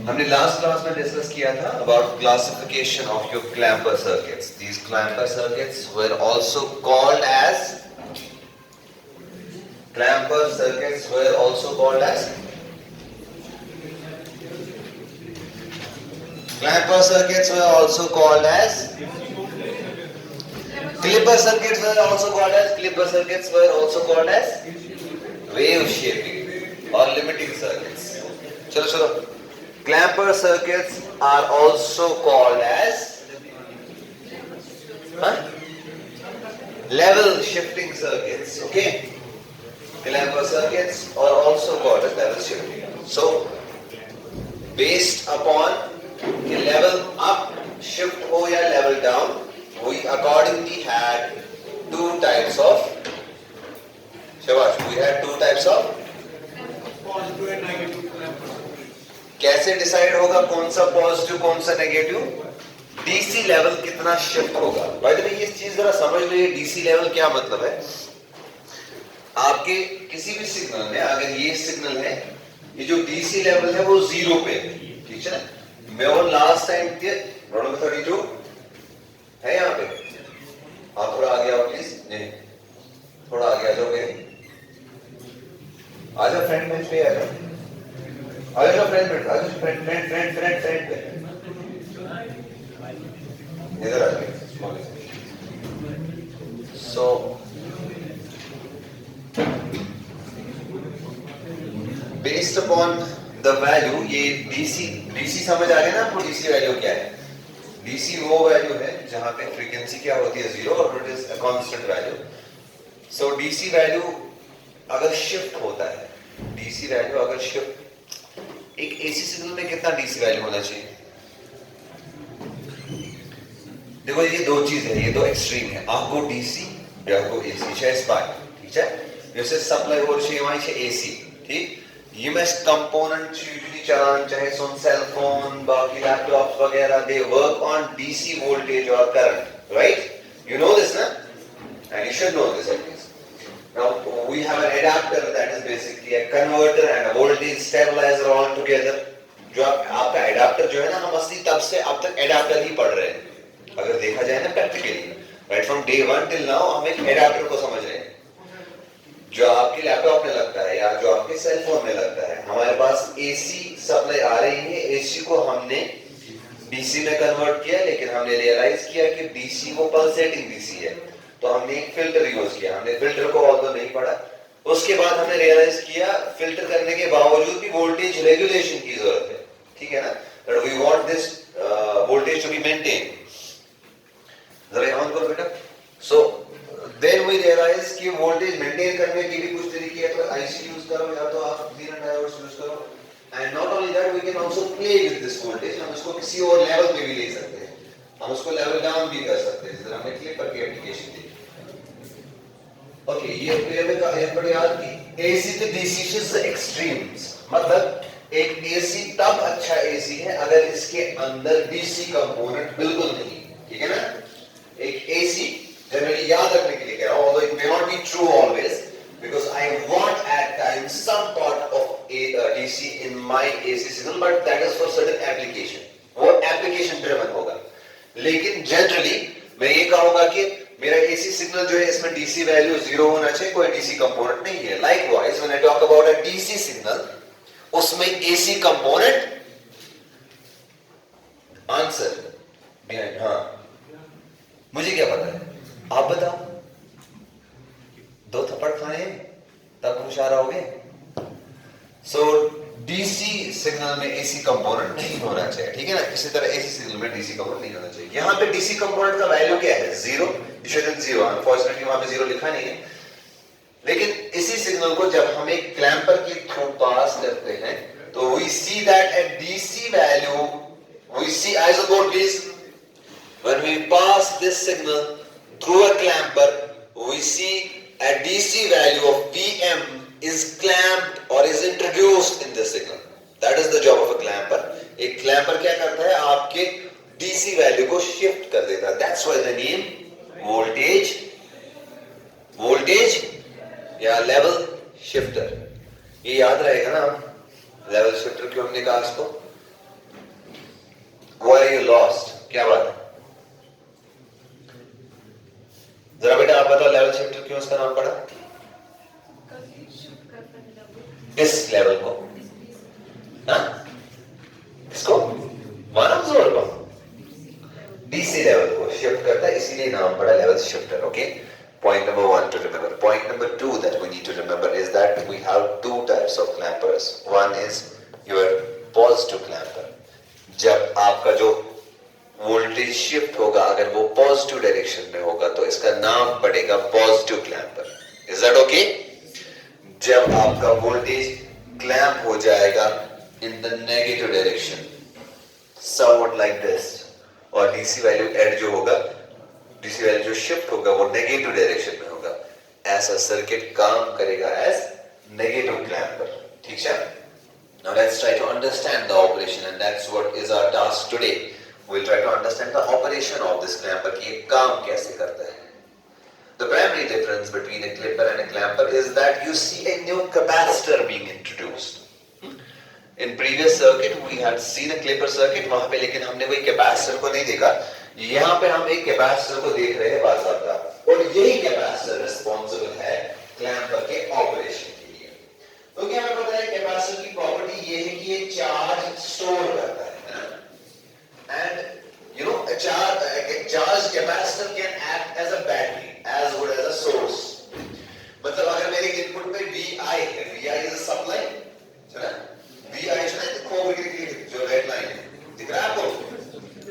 हमने last class में discuss किया था about classification of your clamper circuits. These clamper circuits were also called as clamper circuits were also called as clamper circuits were also called as clipper circuits were also called as clipper circuits were also called as wave shaping or limiting circuits. चलो clamper circuits are also called as level shifting circuits. Okay, clamper circuits are also called as level shifting. So based upon the level up shift हो या level down, we accordingly had two types of positive and negative clamper. कैसे decide होगा कौन सा positive कौन सा negative? DC level कितना shift होगा. बाय द वे ये चीज जरा समझ लो, ये डीसी लेवल क्या मतलब है. आपके किसी भी सिग्नल में अगर ये सिग्नल है, ये जो डीसी लेवल है वो 0 पे, ठीक है. मैं वो लास्ट टाइम के रोड नंबर 32 है यहाँ पे. आप थोड़ा आगे आओ प्लीज. नहीं, थोड़ा आगे आ जाओगे. आजा फ्रेंड बेंच पे आ जाओ. आजा फ्रेंड पे इधर आ जाइए. So based upon the value, ये डीसी समझ आ गया ना आपको. डीसी वैल्यू क्या है? डीसी वो वैल्यू है जहां पे फ्रीक्वेंसी क्या होती है 0 और it is a constant value. So DC value अगर शिफ्ट होता है, डीसी वैल्यू अगर शिफ्ट, एक एसी सिग्नल में कितना डीसी वैल्यू होना चाहिए? देखो ये दो चीज है, ये दो एक्सट्रीम है. आपको डीसी या आपको एसी छे स्पाई, ठीक है. जैसे सप्लाई और छे वहां छे एसी, ठीक. ये मैं कंपोनेंट यूजुअली चलान चाहे सोन सेल फोन बाकी लैपटॉप्स वगैरह, they work on DC voltage और current, right? You know this ना, and you should know this at least. Now we have an adapter that is basically a converter and a voltage stabilizer all together. जो आपका adapter जो है ना, हम असली तब से अब तक adapter ही पढ़ रहे हैं. अगर देखा जाए ना practically, right from day one till now हम एक adapter को समझ रहे हैं. जो आपके लैपटॉप में लगता है या जो आपके सेल फोन में लगता है, हमारे पास AC सप्लाई आ रही है. AC को हमने DC में कन्वर्ट किया, लेकिन हमने रियलाइज किया कि DC वो पल्सेटिंग DC है, तो हमने एक फिल्टर यूज किया. हमने फिल्टर को ऑल्दो नहीं पढ़ा. उसके बाद हमने रियलाइज किया फिल्टर करने के बावजूद भी वोल्टेज रेगुलेशन की जरूरत है, ठीक है ना. But we want this voltage to be maintain. जरा ऑन करो बेटा. सो देन वी रियलाइज कि वोल्टेज मेंटेन करने के भी कुछ तरीके हैं. तो आईसी यूज करो या तो आप जीरो डायोड्स यूज करो. And not only that, we can also play with this voltage. हम इसको किसी और लेवल पे भी ले सकते हैं. हम उसको लेवल डाउन भी कर सकते हैं. जरा हमने क्लिक करके एप्लीकेशन दी. ओके, ये बड़ी याद की एसी टू डीसी से एक्सट्रीम्स. मतलब एक एसी तब अच्छा एसी है अगर इसके अंदर डीसी कंपोनेंट बिल्कुल नहीं, ठीक है ना. एक एसी जनरली याद रखने के लिए कह रहा हूं, although it may not be true always, because I want at times some part of a DC in my AC signal, but that is for certain application. वो application driven होगा. लेकिन जनरली मैं ये कहूंगा कि मेरा एसी सिग्नल जो है इसमें डीसी वैल्यू 0 होना चाहिए, कोई डीसी कंपोनेंट नहीं है. Likewise when I talk about a DC signal, उसमें एसी कंपोनेंट आंसर बिहाइंड. हाँ, मुझे क्या पता है, आप बताओ. 2 थप्पड़ खाए तब होशियार होगे. सो डीसी सिग्नल में एसी कंपोनेंट नहीं होना चाहिए, ठीक है ना. इसी तरह एसी सिग्नल में डीसी कंपोनेंट नहीं होना चाहिए. यहाँ पे डीसी कंपोनेंट का वैल्यू क्या है? 0. जीरो. अनफॉर्चुनेटली वहां पे 0 लिखा नहीं है. लेकिन इसी सिग्नल को जब हम एक क्लैंपर के थ्रू पास करते हैं, तो we see that at DC value, we see isotope please, when we pass this signal through a clamper, we see a DC value of Vm is clamped or is introduced in this signal. That is the job of a clamper. एक clamper क्या करता है? आपके DC value को shift कर देता है. That's why the name voltage या level shifter. ये याद रहेगा ना, level shifter क्यों हमने कहा इसको? Why are you lost? क्या बात है? जरा बेटा आप बताओ, लेवल शिफ्टर क्यों उसका नाम पड़ा? किस लेवल को? हाँ? किसको? वन अब्जॉर्बर को? डीसी लेवल को शिफ्ट करता है, इसीलिए नाम पड़ा level shifter. Okay, point number 1 to remember. Point number 2 that we need to remember is that we have two types of clampers. One is your positive clamper. जब आपका जो वोल्टेज शिफ्ट होगा अगर वो पॉजिटिव डायरेक्शन में होगा तो इसका नाम पड़ेगा positive clamper. Is that okay? जब आपका वोल्टेज क्लैंप हो जाएगा in the negative direction, somewhat like this, और डीसी वैल्यू एड जो होगा, डीसी वैल्यू जो शिफ्ट होगा वो नेगेटिव डायरेक्शन में होगा, ऐसा सर्किट काम करेगा एज नेगेटिव क्लैंपर. ठीक है? Now let's try to understand the operation, and that's what is our task today. We'll try to understand the operation of this clamper कि ये काम कैसे करता है. The primary difference between a clipper and a clamper is that you see a new capacitor being introduced. In previous circuit we had seen a clipper circuit, वहां पे लेकिन हमने कोई कैपेसिटर को नहीं देखा. यहाँ पे हम एक कैपेसिटर को देख रहे हैं बाकायदा, और यही कैपेसिटर रिस्पॉन्सिबल है क्लैंपर के ऑपरेशन के लिए. तो क्या हमें पता है कैपेसिटर की प्रॉपर्टी ये है कि ये चार्ज स्टोर करता है ना. And you know a charged capacitor can act as a battery as good as a source. मतलब अगर मेरे इनपुट पे VI है, VI is a supply, है ना? VI जो है खो बिक्री की जो रेड लाइन है, दिख रहा है आपको?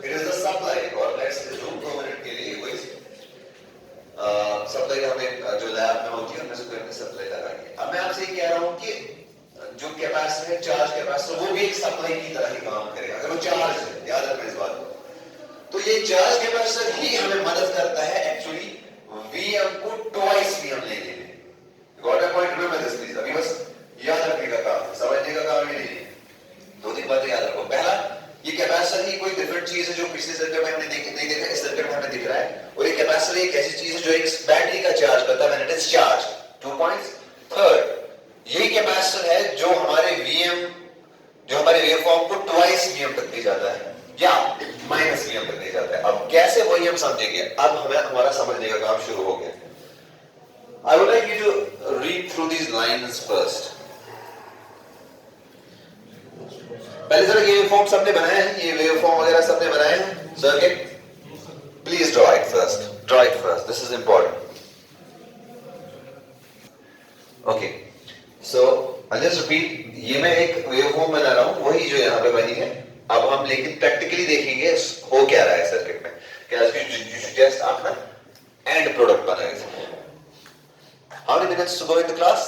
It is the supply. और let's assume 2 मिनट के लिए कोई सप्लाई हमें जो लैब में होती है उनमें से कोई हमने सप्लाई लगाई है. अब मैं आपसे ये कह रहा हूँ कि जो कैपेसिटर है, चार्ज कैपेसिटर, वो भी एक सप्लाई की तरह ही काम करेगा अगर वो चार्ज है. याद रखना इस बात को. तो ये चार्ज कैपेसिटर ही हमें मदद करता है एक्चुअली Vm को ट्वाइस Vm लेने में. Got a point? Remember this please. अभी बस याद रखने का काम है, समझने का काम ही नहीं है. 2-3 बातें याद रखो. पहला, ये कैपेसिटर ही कोई डिफरेंट चीज है जो पिछले सर्किट में हमने नहीं देखा, इस सर्किट में हमें दिख रहा है. और ये कैपेसिटर एक ऐसी चीज है जो एक बैटरी का चार्ज करता है when it is charge. 2 points. Third, ये कैपेसिटर है जो हमारे Vm, जो हमारे वेवफॉर्म को ट्वाइस Vm तक ले जाता है या माइनस Vm तक ले जाता है. अब कैसे वही हम समझेंगे. अब हमें हमारा समझने का काम शुरू हो गया. I would like you to read through these lines first. पहले जरा ये वेवफॉर्म सबने बनाया है, ये वेवफॉर्म वगैरह सबने बनाया है circuit. Please draw it first. Draw it first. This is important. Okay, so I just repeat. ये मैं एक वेवफॉर्म बना रहा हूं, वही जो यहाँ पे बनी है. अब हम लेकिन प्रैक्टिकली देखेंगे हो क्या रहा है सर्किट में. क्या जस्ट आप ना एंड प्रोडक्ट बनाएंगे. How many minutes to go in the class?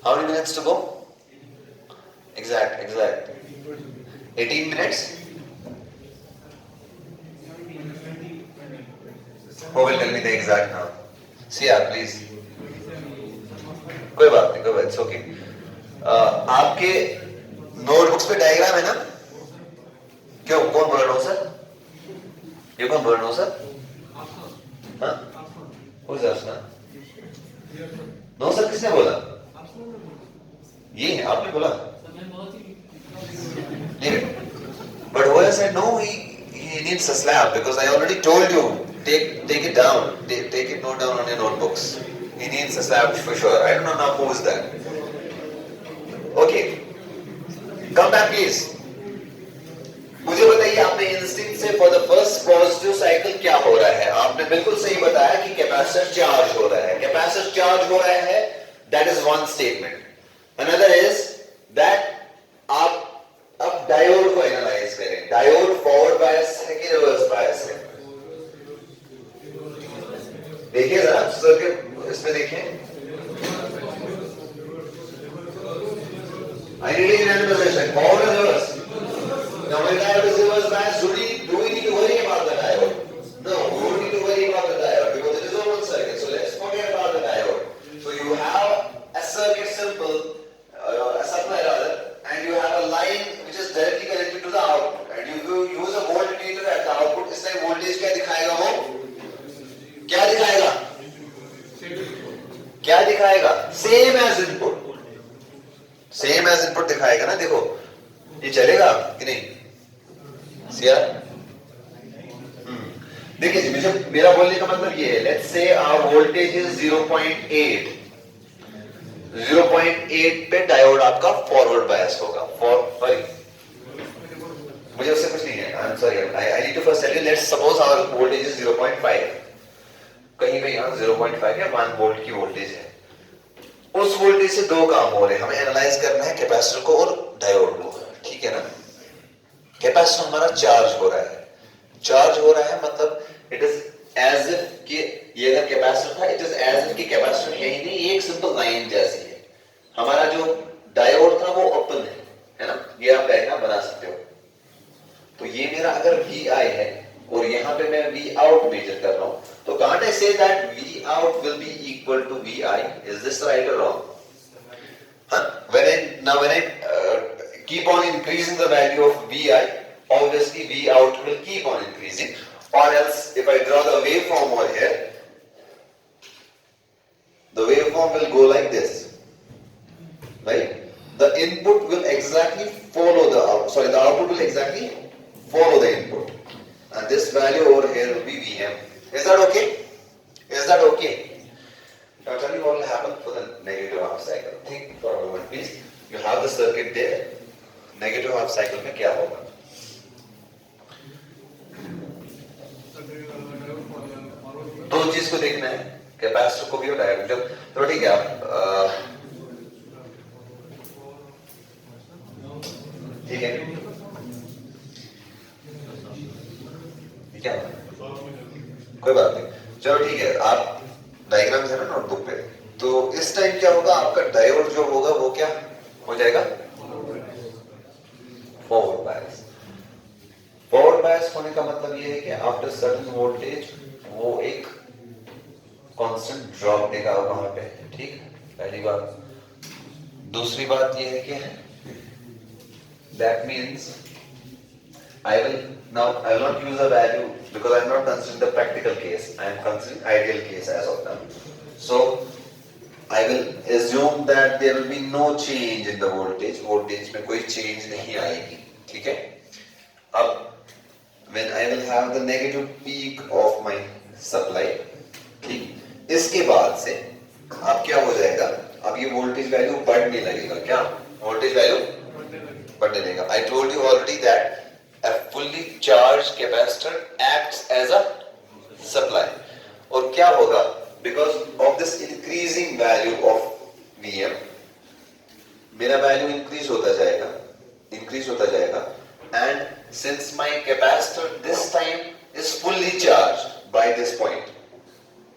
How many minutes to go? Exact. 18 minutes. Who will tell me the exact now? CR, please. कोई बात नहीं, it's okay. आपके नोटबुक्स पे डायग्राम है ना? क्यों, कौन बोल रहा हूँ सर? ये कौन बोल रहा हूँ सर? हाँ? Who's that sir? No sir, किसने बोला? ये है, आपने बोला? But Hoya said no, he needs a slab because I already told you, take it down, take it note down on your notebooks. He needs a slab for sure. I don't know now who is that. Okay, come back please. मुझे बताइए आपने instinct से for the first positive cycle क्या हो रहा है. आपने बिल्कुल सही बताया कि कैपेसिटर चार्ज हो रहा है. कैपेसिटर चार्ज हो रहा है, that is one statement. Another is that आप अब डायोड को एनालाइज करें. डायोड फॉरवर्ड बायस है कि रिवर्स बायस है? देखिए जरा सर्किट इसमें देखिए. आइडियली यूनानिमस फॉरवर्ड और reverse. Now when diode is reverse bias, do we need to worry about the diode? No, we don't need to worry about the diode because it is open circuit. So let's forget about the diode. So you have a circuit simple, a supply rather, and you have a line which is directly connected to the output. And you use a voltmeter at the output. इस time voltage क्या दिखाएगा वो? क्या दिखाएगा? क्या दिखाएगा? Same as input. Same as input दिखाएगा ना. देखो ये चलेगा कि नहीं? सिया देखिए जी, मुझे मेरा बोलने का मतलब ये है, let's say our voltage is 0.8 पे डायोड आपका फॉरवर्ड बायस होगा। सॉरी, मुझे उससे कुछ नहीं है, I am sorry, I need to first tell you, let's suppose our voltage is 0.5, कहीं पे यहां 0.5 या 1 वोल्ट की वोल्टेज है। उस वोल्टेज से दो काम हो रहे हैं, हमें एनालाइज करना है कैपेसिटर को और डायोड को, ठीक है ना। कैपेसिटर हमारा चार्ज हो रहा है, चार्ज हो रहा है मतलब इट इज एज इफ कि ये अगर कैपेसिटर था, इट इज एज इफ कि कैपेसिटर है ही नहीं, ये एक सिंपल लाइन जैसी है। हमारा जो डायोड था वो ओपन है ना, ये आप डायग्राम बना सकते हो। तो ये मेरा अगर VI है और यहां पे मैं V out मेजर कर रहा हूं, तो can't I say that V out will be equal to VI? Is this right or wrong? Huh? When I keep on increasing the value of VI, obviously V out will keep on increasing. Or else, if I draw the waveform over here, the waveform will go like this, right? The input will exactly follow the output. Sorry, the output will exactly follow the input, and this value over here will be Vm. Is that okay? Is that okay? Now tell me what will happen for the negative half cycle. Think for a moment, please. You have the circuit there. Negative half cycle में क्या होगा? दो चीज को देखना है, capacitor को भी और डायोड को। तो ठीक है, आप ठीक है, क्या कोई बात नहीं, चलो ठीक है, आप डायग्राम है ना नोटबुक पे। तो इस टाइम क्या होगा, आपका डायोड जो होगा वो क्या हो जाएगा, फॉरवर्ड बायस। फॉरवर्ड बायस होने का मतलब ये है कि आफ्टर सर्टेन वोल्टेज वो एक कांस्टेंट ड्रॉप देगा वहां पे, ठीक, पहली बात। दूसरी बात ये है कि that means I will not use a value because I am not considering the practical case. I am considering ideal case as of now. So I will assume that there will be no change in the voltage. Voltage में कोई change नहीं आएगी, ठीक है। अब when I will have the negative peak of my supply, ठीक, इसके बाद से अब क्या हो जाएगा, अब ये वोल्टेज वैल्यू बढ़ने लगेगा। क्या वोल्टेज वैल्यू बढ़ने लगेगा। I told you already that a fully charged capacitor acts as a supply. और क्या होगा, because of this increasing value of Vm, मेरा वैल्यू इंक्रीज होता जाएगा, and since my capacitor this time is fully charged by this point,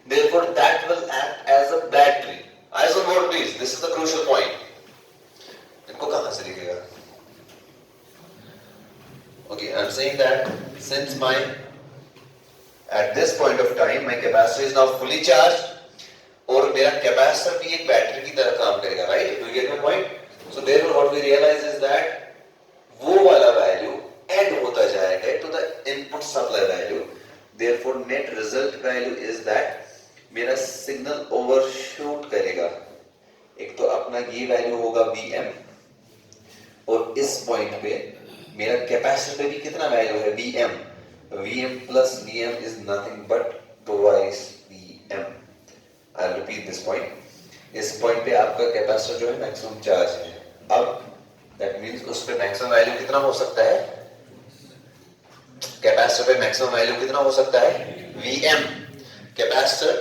therefore that will act as a battery. Eyes on board please, this is the crucial point. इनको कहां से लिखेगा? Okay, I'm saying that since at this point of time my capacitor is now fully charged, और मेरा capacitor भी एक battery की तरह काम करेगा, right? Do you get my point? So therefore what we realize is that वो वाला वैल्यू ऐड होता जाएगा to the input supply value. Therefore net result value is that मेरा सिग्नल ओवरशूट करेगा। एक तो अपना ये वैल्यू होगा Vm, और इस पॉइंट पे मेरा कैपेसिटर भी कितना वैल्यू है, Vm. Vm plus Vm is nothing but twice Vm. I'll repeat this point. इस पॉइंट पे आपका कैपेसिटर जो है मैक्सिमम चार्ज है। अब दैट मींस उस पे मैक्सिमम वैल्यू कितना हो सकता है, कैपेसिटर पे मैक्सिमम वैल्यू कितना हो सकता है, Vm। कैपेसिटर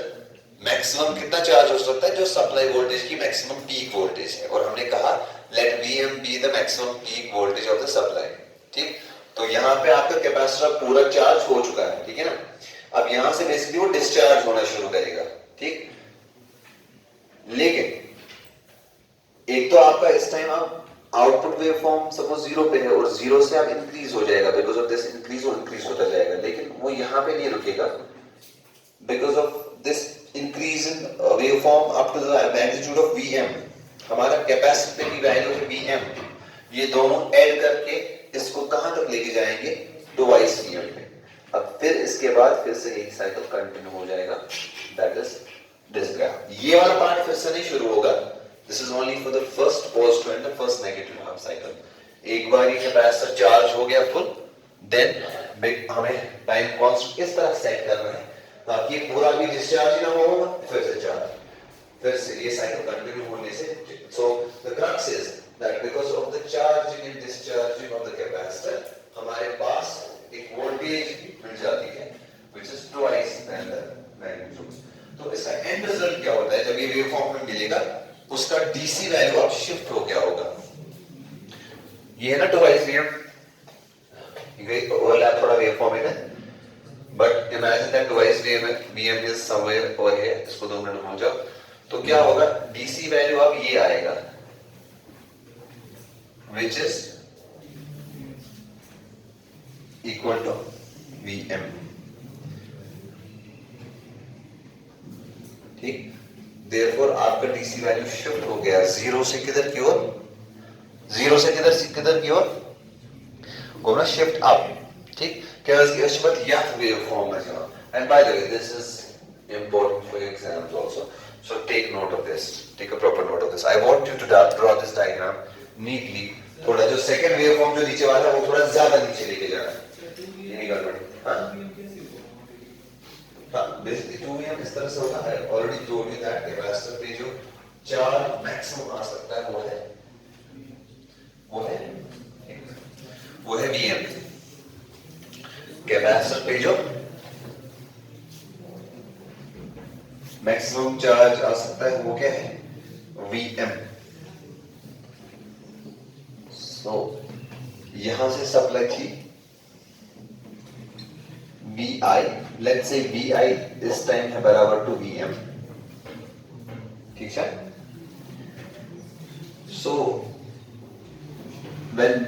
मैक्सिमम कितना चार्ज हो सकता है, जो सप्लाई वोल्टेज की मैक्सिमम पीक वोल्टेज है, और हमने कहा let Vm be the maximum peak voltage of the supply, ठीक। तो यहाँ पे आपका कैपेसिटर पूरा चार्ज हो चुका है, ठीक है ना। अब यहाँ से बेसिकली वो डिस्चार्ज होना शुरू करेगा, ठीक। लेकिन एक तो आपका इस टाइम आप आउटपुट वेवफॉर्म सपोज 0 पे है, और 0 से आप इंक्रीज हो जाएगा, बिकॉज ऑफ दिस इंक्रीज होता जाएगा, लेकिन वो यहाँ पे नहीं रुकेगा, because of this increase in waveform up to the magnitude of Vm। हमारा कैपेसिटर की वैल्यू है Vm, ये दोनों ऐड करके इसको कहां तक लेके जाएंगे, ट्वाइस Vm पे। अब फिर इसके बाद फिर से एक साइकिल कंटिन्यू हो जाएगा, दैट इज दिस ग्राफ। ये वाला पार्ट फिर से नहीं शुरू होगा, this is only for the first positive and the first negative half cycle. एक बार ये कैपेसिटर चार्ज हो गया फुल, देन हमें टाइम कांस्टेंट इस तरह सेट करना है ताकि पूरा भी डिस्चार्ज ही ना हो, फिर से चार्ज, फिर से ये साइकिल कंटिन्यू होने से. So the crux is that because of the charging and discharging of the capacitor हमारे पास एक वोल्टेज मिल जाती है which is twice than the magnitude. तो इसका एंड रिजल्ट क्या होता है जब ये वेवफॉर्म में मिलेगा, उसका डीसी वैल्यू अब शिफ्ट हो गया होगा. ये है ना ट्वाइस वीएम, ये ओवरलैप थोड़ा वेवफॉर्म है, but imagine that twice VM is somewhere over here. इसको 2 मिनट हो जाओ तो क्या होगा, डीसी वैल्यू अब ये आएगा which is equal to Vm. ठीक, देयरफॉर आपका डीसी वैल्यू शिफ्ट हो गया जीरो से किधर की ओर, जीरो से किधर की ओर गोना शिफ्ट अप. ठीक, क्योंकि इस वक्त यह वेवफॉर्म है. And by the way this is important for exams also, so take note of this, take a proper note of this. I want you to draw this diagram neatly. थोड़ा जो second waveform जो नीचे वाला है वो थोड़ा ज्यादा नीचे लेके जाना है, ये नहीं गड़बड़. हाँ, बेसिकली 2Vm इस तरह से होता है. Already told you that capacitor पे जो चार्ज मैक्सिमम आ सकता है वो है Vm. कैपेसिटर पे जो मैक्सिमम चार्ज आ सकता है वो क्या है, Vm. सो यहां से सप्लाई थी Vi, let's say Vi इस टाइम है बराबर टू Vm. ठीक है. So when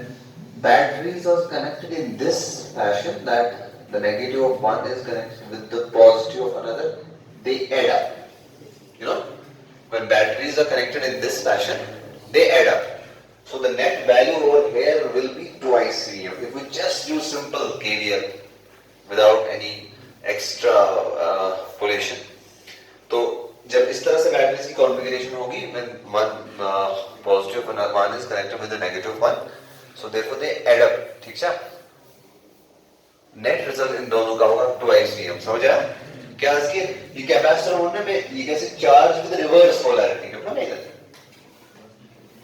batteries are connected in this fashion, that the negative of one is connected with the positive of another, they add up. You know, when batteries are connected in this fashion, they add up. So the net value over here will be twice Vm. If we just use simple KVL without any extra pollution, तो जब इस तरह से batteries की configuration होगी, when one positive and one is connected with the negative one, so therefore they add up. ठीक है. Net result in दोनों का होगा twice Vm. समझ आया क्या? ये कैपेसिटर होने में ये कैसे चार्ज विद रिवर्स पोलैरिटी है.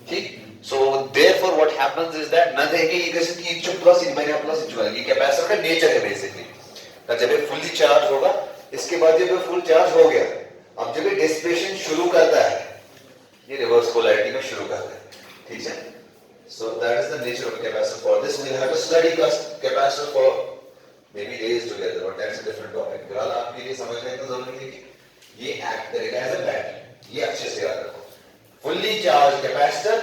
ठीक. So therefore what happens is that ना देखे ये कैसे कि चुप प्लस इनमाइनस प्लस इचुअल, ये कैपेसिटर का नेचर है बेसिकली. जब ये फुल्ली चार्ज होगा, इसके बाद जब ये फुल चार्ज हो गया, अब जब ये डिसिपेशन शुरू करता है, ये रिवर्स पोलैरिटी में शुरू करता है. ठीक है. So that is the nature of a capacitor. For this we'll have to study capacitor for maybe days together, but that's a different topic. फिलहाल आपके लिए समझने की जरूरत है कि ये एक्ट करेगा एज अ बैटरी. ये अच्छे से याद रखो. Fully charge capacitor